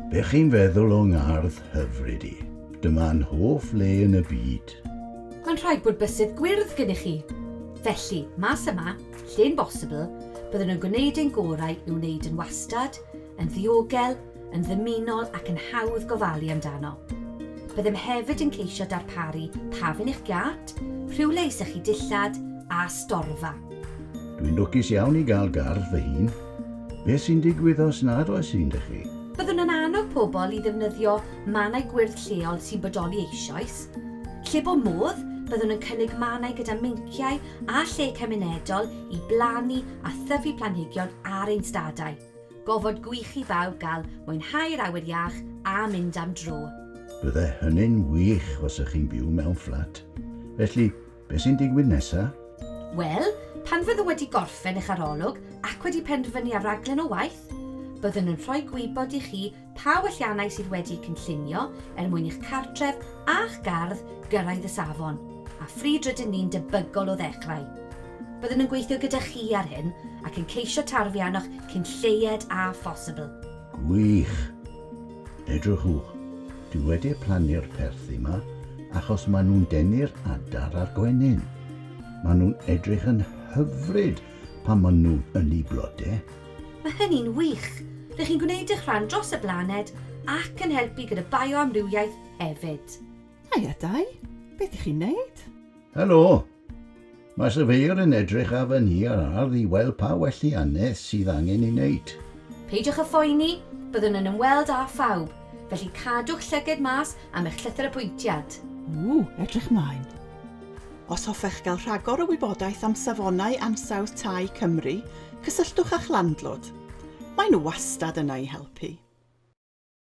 Be chi'n feddwl o'n ngardd hyfryd i? Dyma'n hoff le yn y byd. Mae'n rhaid bod bysydd gwyrdd gennych chi. Felly, mas yma, lle'n bosibl, byddwn nhw'n gwneud ein gorau i'w wneud yn wastad, yn ddiogel, yn ddymunol ac yn hawdd gofalu amdano. Byddem hefyd yn ceisio darparu pafin eich giat, rhywle i sychu dillad a storfa. Dwi'n lwcus iawn i gael gardd fy hun. Be sy'n digwydd os nad oes un dych chi? Byddwn yn annog pobl i ddefnyddio mannau gwyrdd lleol sy'n bodoli eisoes. Lle bo modd, byddwn yn cynnig mannau gyda minciau a lle cymunedol i blannu a thyfu planhigion ar ein stadau. Gofod gwych i bawb gael mwynhau'r awyr iach a mynd am dro. Bydde hynny'n wych os ych chi'n byw mewn fflat. Felly, be sy'n digwydd nesaf? Wel, pan fyddwn wedi gorffen eich arolwg ac wedi penderfynu ar raglen o waith, byddwn yn rhoi gwybod i chi pa welliannau sydd wedi cynllunio mwyn eich cartref a'ch gardd gyrraedd y safon, a phryd rydyn ni'n debygol o ddechrau. Byddwn yn gweithio gyda chi ar hyn ac yn ceisio tarfu arnoch cyn lleied a phosibl. Gwych. Edrychwch, dwi wedi plannu'r perthi yma achos maen nhw'n denu'r adar a'r gwenyn. Maen nhw'n edrych yn hyfryd pan maen nhw yn ei blodau. Mae hynny'n wych. Rydych chi'n gwneud eich rhan dros y blaned ac yn helpu gyda bioamrywiaeth hefyd. Haia dau, beth ych chi'n neud? Helo! Mae syfeir yn edrych a fy ni ar ardd i weld pa welliannau sydd angen ei wneud. Peidiwch y phoeni, byddwn yn ymweld â phawb, felly cadwch llyged mas am eich llythyr apwyntiad. Edrych mlaen. Os hoffech gael rhagor o wybodaeth am safonau ansawdd tai Cymru, cysylltwch â'ch landlord. Maen nhw wastad yna i helpu.